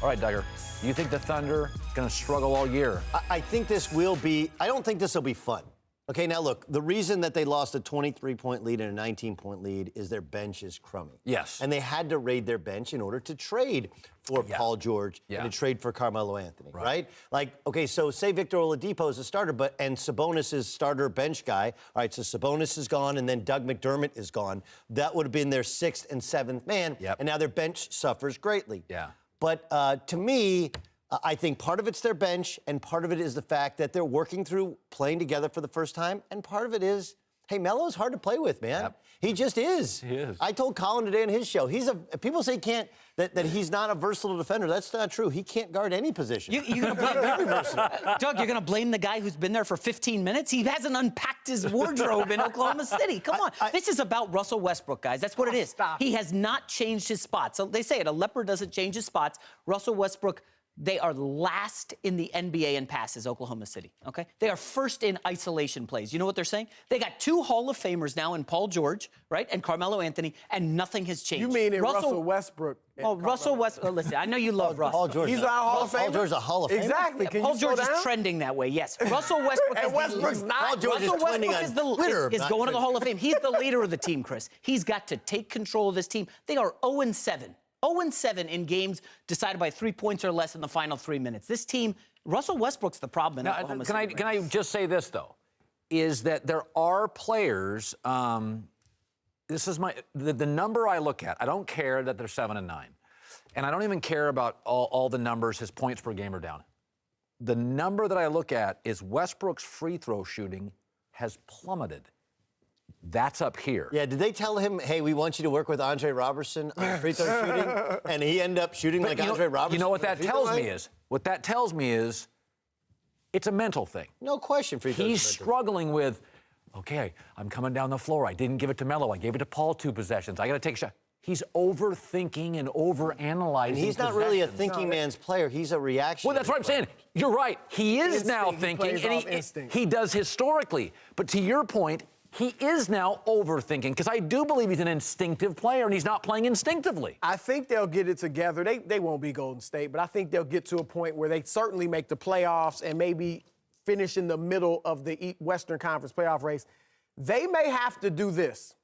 All right, Duggar, do you think the Thunder going to struggle all year? I think this will be – I don't think this will be fun. Okay, now look, the reason that they lost a 23-point lead and a 19-point lead is their bench is crummy. Yes. And they had to raid their bench in order to trade for Paul George and to trade for Carmelo Anthony, right? Like, okay, so say Victor Oladipo is a starter, and Sabonis is starter bench guy. All right, so Sabonis is gone, and then Doug McDermott is gone. That would have been their 6th and 7th man, and now their bench suffers greatly. Yeah. But to me, I think part of it's their bench, and part of it is the fact that they're working through playing together for the first time, and part of it is, hey, Melo's hard to play with, man. Yep. He just is. He is. I told Colin today on his show, people say that he's not a versatile defender. That's not true. He can't guard any position. You're gonna blame Doug, you're going to blame the guy who's been there for 15 minutes? He hasn't unpacked his wardrobe in Oklahoma City. Come on. This is about Russell Westbrook, guys. That's what it is. Stop. He has not changed his spots. So they say it, a leopard doesn't change his spots. Russell Westbrook, they are last in the NBA in passes, Oklahoma City, okay? They are first in isolation plays. You know what they're saying? They got 2 Hall of Famers now in Paul George, right, and Carmelo Anthony, and nothing has changed. You mean in Russell Westbrook? Oh, Russell Westbrook. Listen, I know you love Russell. Paul George. He's a Hall of Famer? Paul George is a Hall of Famer? Exactly. Can Paul you George slow down? is trending that way, yes. Russell Westbrook And Westbrook's not. Paul George Russell is trending Westbrook on Twitter. is going to the Hall of Fame. He's the leader of the team, Chris. He's got to take control of this team. They are 0-7. 0-7 in games decided by 3 points or less in the final 3 minutes. This team, Russell Westbrook's the problem in Oklahoma City. Can I just say this, though, is that there are players, this is the number I look at. I don't care that they're 7 and 9. And I don't even care about all the numbers, his points per game are down. The number that I look at is Westbrook's free throw shooting has plummeted. That's up here. Yeah, did they tell him, hey, we want you to work with Andre Robertson on free throw shooting? And he ended up shooting like Andre Robertson? You know what that tells me is? What that tells me is it's a mental thing. No question. He's struggling with, okay, I'm coming down the floor. I didn't give it to Melo. I gave it to Paul 2 possessions. I got to take a shot. He's overthinking and overanalyzing. And he's not really a thinking man's player. He's a reaction. Well, that's what I'm saying. You're right. He is now thinking, and he does historically. But to your point, he is now overthinking, because I do believe he's an instinctive player, and he's not playing instinctively. I think they'll get it together. They won't be Golden State, but I think they'll get to a point where they certainly make the playoffs and maybe finish in the middle of the Western Conference playoff race. They may have to do this.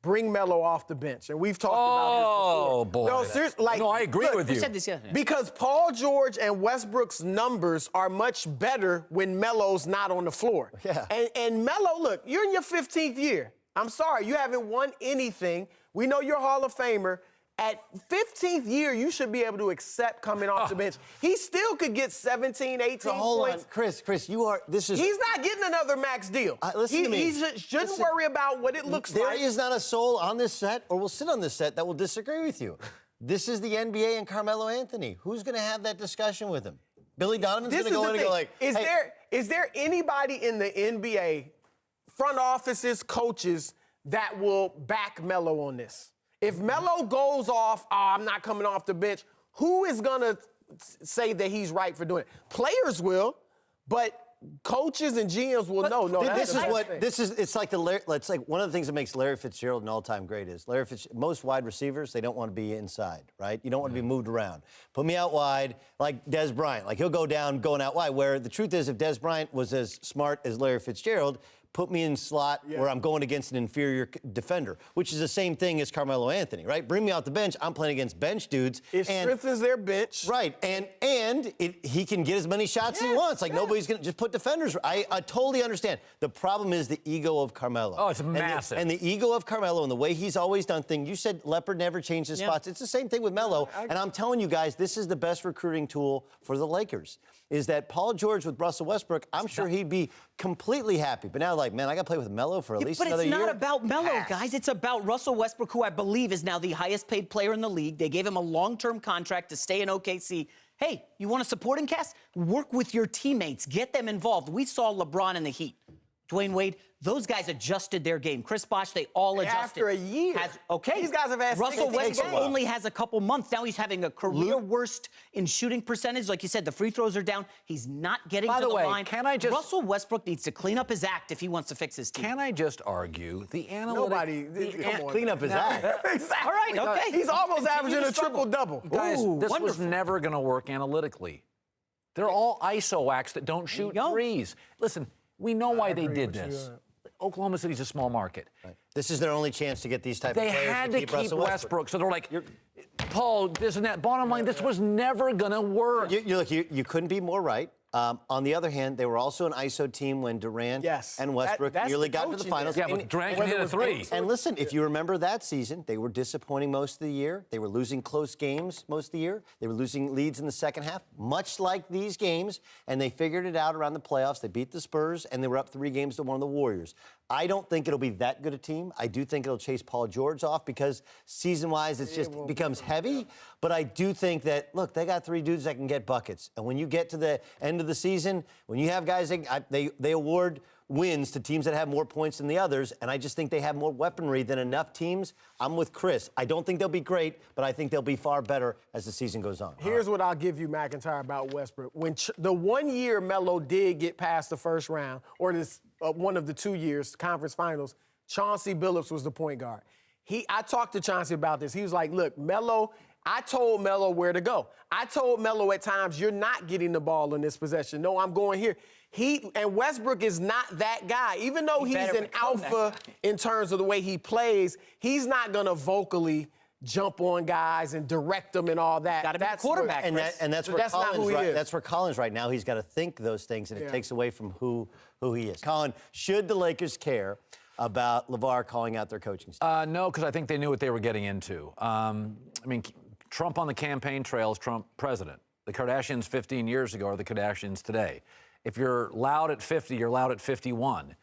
Bring Melo off the bench. And we've talked about this before. Oh, boy. No, seriously. No, I agree with you. We said this yesterday. Because Paul George and Westbrook's numbers are much better when Melo's not on the floor. Yeah. And Melo, look, you're in your 15th year. I'm sorry, you haven't won anything. We know you're a Hall of Famer. At 15th year, you should be able to accept coming off the bench. He still could get 17, 18 so hold points. on, Chris, He's not getting another max deal. Listen to me. He shouldn't worry about what it looks like. There is not a soul on this set, or will sit on this set, that will disagree with you. This is the NBA and Carmelo Anthony. Who's going to have that discussion with him? Billy Donovan's going to go in and go like, Is there anybody in the NBA, front offices, coaches, that will back Melo on this? If Melo goes off, I'm not coming off the bench, who is going to say that he's right for doing it? Players will, but coaches and GMs will know. No, it's like one of the things that makes Larry Fitzgerald an all-time great is most wide receivers, they don't want to be inside, right? You don't want to be moved around. Put me out wide, like Des Bryant. Like, he'll go down going out wide, where the truth is, if Des Bryant was as smart as Larry Fitzgerald, put me in slot where I'm going against an inferior defender, which is the same thing as Carmelo Anthony, right? Bring me out the bench. I'm playing against bench dudes. It strengthens their bench. Right, and he can get as many shots as he wants. Like, nobody's going to just put defenders. I totally understand. The problem is the ego of Carmelo. Oh, it's massive. And the ego of Carmelo and the way he's always done things. You said Leopard never changed his spots. It's the same thing with Melo. And I'm telling you guys, this is the best recruiting tool for the Lakers, is that Paul George with Russell Westbrook, I'm sure he'd be completely happy. But now, like, man, I got to play with Melo for at least another year. But it's not about Melo, guys. It's about Russell Westbrook, who I believe is now the highest-paid player in the league. They gave him a long-term contract to stay in OKC. Hey, you want a supporting cast? Work with your teammates. Get them involved. We saw LeBron in the Heat. Dwayne Wade, those guys adjusted their game. Chris Bosh, they all adjusted. After a year. These guys have had Russell 16 Westbrook games. only has a couple months. Now he's having a career worst in shooting percentage. Like you said, the free throws are down. He's not getting to the line. Can I just... Russell Westbrook needs to clean up his act if he wants to fix his team. Can I just argue the analytics... Come on. Clean up his act. Exactly. All right, okay. He's almost averaging a struggle. triple-double. Guys, Ooh, this was wonderful. never going to work analytically. They're all ISO acts that don't shoot threes. Listen, we know why they did this. Oklahoma City's a small market. Right. This is their only chance to get these type of players. They had to keep Russell Westbrook. So they're like, Paul, this and that. Bottom line, this was never going to work. You couldn't be more right. On the other hand, they were also an ISO team when Durant and Westbrook nearly got to the finals. Yeah, but Durant can hit a three. And listen, if you remember that season, they were disappointing most of the year. They were losing close games most of the year. They were losing leads in the second half, much like these games, and they figured it out around the playoffs. They beat the Spurs, and they were up 3 games to 1 of the Warriors. I don't think it'll be that good a team. I do think it'll chase Paul George off because season-wise it just becomes heavy. But I do think that, look, they got 3 dudes that can get buckets. And when you get to the end of the season, when you have guys, they award wins to teams that have more points than the others, and I just think they have more weaponry than enough teams. I'm with Chris. I don't think they'll be great, but I think they'll be far better as the season goes on. Here's what I'll give you, McIntyre, about Westbrook. When the 1 year Melo did get past the first round, or this one of the 2 years, conference finals, Chauncey Billups was the point guard. I talked to Chauncey about this. He was like, look, Melo, I told Melo where to go. I told Melo at times, you're not getting the ball in this possession. No, I'm going here. And Westbrook is not that guy. Even though he's an alpha in terms of the way he plays, he's not going to vocally jump on guys and direct them and all that. Got to be a quarterback, and that's where Colin's right. That's where Colin's right now. He's got to think those things, and it takes away from who he is. Colin, should the Lakers care about LaVar calling out their coaching staff? No, because I think they knew what they were getting into. I mean, Trump on the campaign trail is Trump president. The Kardashians 15 years ago are the Kardashians today. If you're loud at 50, you're loud at 51.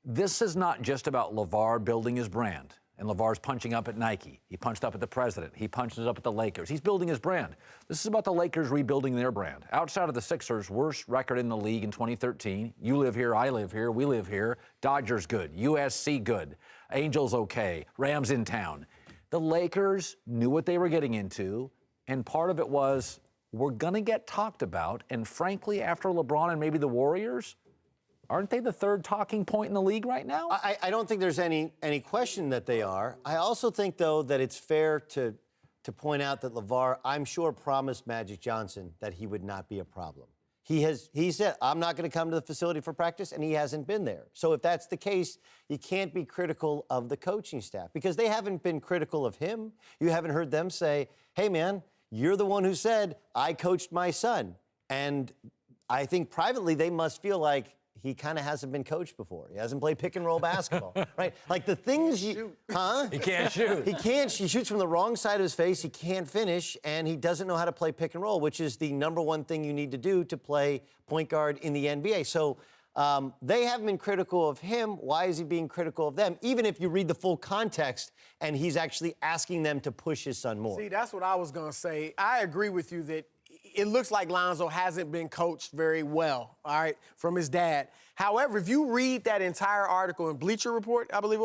This is not just about LaVar building his brand. And LaVar's punching up at Nike. He punched up at the president. He punches up at the Lakers. He's building his brand. This is about the Lakers rebuilding their brand. Outside of the Sixers, worst record in the league in 2013. You live here, I live here, we live here. Dodgers good. USC good. Angels okay. Rams in town. The Lakers knew what they were getting into, and part of it was, we're going to get talked about. And frankly, after LeBron and maybe the Warriors, aren't they the third talking point in the league right now? I don't think there's any question that they are. I also think, though, that it's fair to point out that LaVar, I'm sure, promised Magic Johnson that he would not be a problem. He said, I'm not going to come to the facility for practice, and he hasn't been there. So if that's the case, you can't be critical of the coaching staff because they haven't been critical of him. You haven't heard them say, hey, man, you're the one who said, I coached my son. And I think privately they must feel like he kind of hasn't been coached before. He hasn't played pick and roll basketball, right? Like the things He can't shoot. He can't. He shoots from the wrong side of his face. He can't finish, and he doesn't know how to play pick and roll, which is the #1 thing you need to do to play point guard in the NBA. So they haven't been critical of him. Why is he being critical of them? Even if you read the full context, and he's actually asking them to push his son more. See, that's what I was going to say. I agree with you that it looks like Lonzo hasn't been coached very well, all right, from his dad. However, if you read that entire article in Bleacher Report, I believe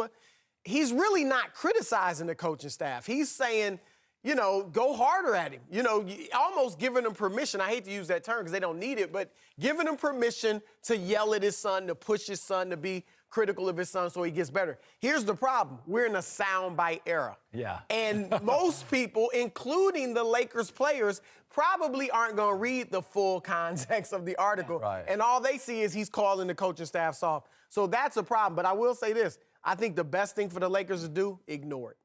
he's really not criticizing the coaching staff. He's saying, you know, go harder at him. You know, almost giving him permission. I hate to use that term because they don't need it, but giving him permission to yell at his son, to push his son, to be critical of his son so he gets better. Here's the problem. We're in a soundbite era. Yeah. And most people, including the Lakers players, probably aren't going to read the full context of the article. Right. And all they see is he's calling the coaching staff soft. So that's a problem. But I will say this. I think the best thing for the Lakers to do, ignore it.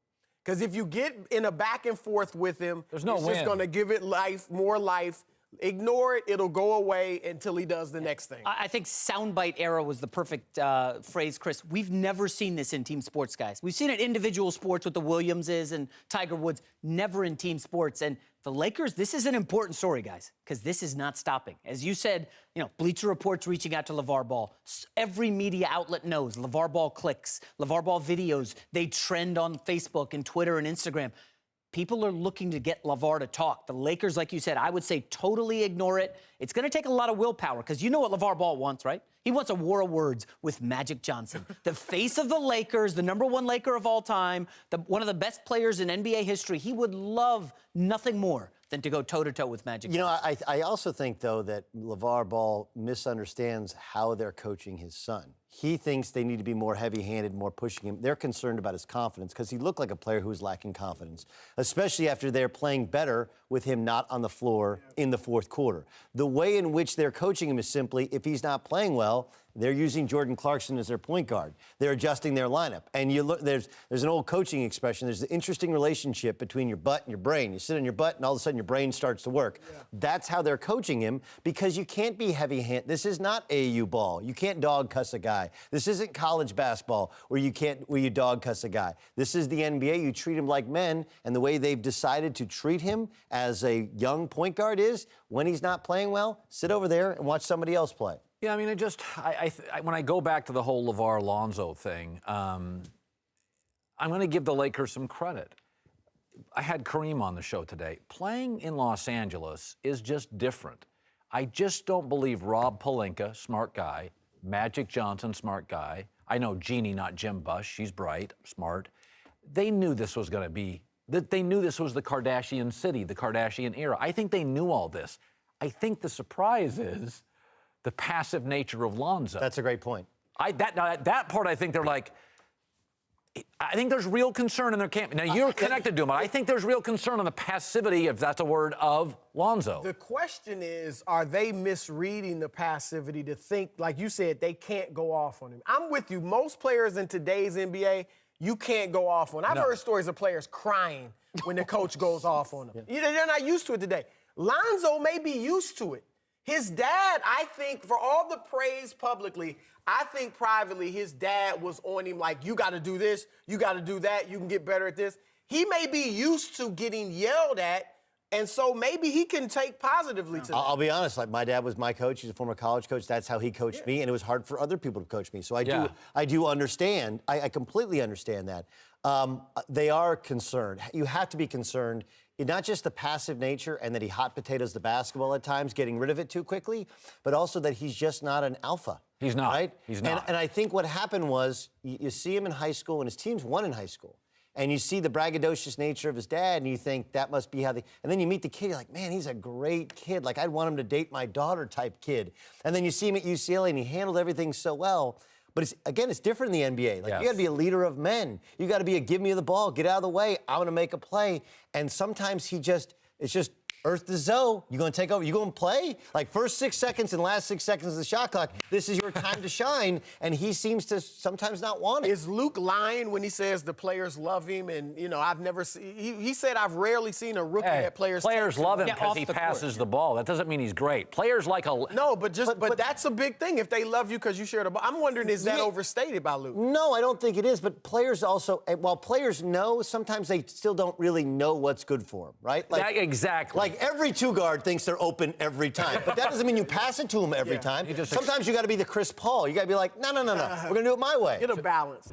Because if you get in a back and forth with him, there's no it's win. just going to give it life, more life. Ignore it. It'll go away until he does the next thing. I think soundbite era was the perfect phrase, Chris. We've never seen this in team sports, guys. We've seen it in individual sports with the Williamses and Tiger Woods, never in team sports. And the Lakers, this is an important story, guys, because this is not stopping. As you said, you know, Bleacher Report's reaching out to LaVar Ball. Every media outlet knows LaVar Ball clicks, LaVar Ball videos. They trend on Facebook and Twitter and Instagram. People are looking to get LaVar to talk. The Lakers, like you said, I would say totally ignore it. It's going to take a lot of willpower because you know what LaVar Ball wants, right? He wants a war of words with Magic Johnson, the face of the Lakers, the #1 Laker of all time, one of the best players in NBA history. He would love nothing more than to go toe-to-toe with Magic Johnson. I also think, though, that LaVar Ball misunderstands how they're coaching his son. He thinks they need to be more heavy-handed, more pushing him. They're concerned about his confidence because he looked like a player who was lacking confidence, especially after they're playing better with him not on the floor in the fourth quarter. The way in which they're coaching him is simply, if he's not playing well, they're using Jordan Clarkson as their point guard. They're adjusting their lineup. And you look, there's an old coaching expression. There's an interesting relationship between your butt and your brain. You sit on your butt, and all of a sudden your brain starts to work. Yeah. That's how they're coaching him because you can't be heavy-handed. This is not AAU ball. You can't dog cuss a guy. This isn't college basketball where you dog cuss a guy. This is the NBA. You treat him like men, and the way they've decided to treat him as a young point guard is when he's not playing well, sit over there and watch somebody else play. Yeah, I mean, when I go back to the whole LaVar Lonzo thing, I'm going to give the Lakers some credit. I had Kareem on the show today. Playing in Los Angeles is just different. I just don't believe Rob Pelinka, smart guy, Magic Johnson, smart guy. I know Jeannie, not Jim Bush. She's bright, smart. They knew this was going to be, that they knew this was the Kardashian city, the Kardashian era. I think they knew all this. I think the surprise is the passive nature of Lonzo. That's a great point. That part, I think they're like, I think there's real concern in their camp. Now, you're connected to him, but I think there's real concern on the passivity, if that's a word, of Lonzo. The question is, are they misreading the passivity to think, like you said, they can't go off on him? I'm with you. Most players in today's NBA, you can't go off on. I've heard stories of players crying when the coach goes off on them. They're not used to it today. Lonzo may be used to it. His dad, I think, for all the praise publicly, I think privately his dad was on him like, you got to do this, you got to do that, you can get better at this. He may be used to getting yelled at, and so maybe he can take positively to that. I'll be honest, like my dad was my coach. He's a former college coach. That's how he coached me, and it was hard for other people to coach me. So I do understand. I completely understand that. They are concerned. You have to be concerned. Not just the passive nature and that he hot potatoes the basketball at times, getting rid of it too quickly, but also that he's just not an alpha. He's not. Right? He's not. And I think what happened was you see him in high school, and his teams won in high school. And you see the braggadocious nature of his dad, and you think that must be how they... And then you meet the kid, you're like, man, he's a great kid. Like, I'd want him to date my daughter type kid. And then you see him at UCLA, and he handled everything so well. But it's different in the NBA. Like, you got to be a leader of men. You got to be a give me the ball, get out of the way, I'm going to make a play. And sometimes it's just earth to Zoe. You going to take over? You going to play? Like, first 6 seconds and last 6 seconds of the shot clock, this is your time to shine. And he seems to sometimes not want it. Is Luke lying when he says the players love him? And, I've never seen... He said, I've rarely seen a rookie that players love him because he passes the ball. That doesn't mean he's great. Players like a... No, but that's a big thing if they love you because you share the ball. I'm wondering, is that overstated by Luke? No, I don't think it is. But players also... While players know, sometimes they still don't really know what's good for them, right? Like, exactly. Like, every two-guard thinks they're open every time. But that doesn't mean you pass it to them every time. Sometimes you got to be the Chris Paul. You got to be like, no. We're going to do it my way. Get a balance.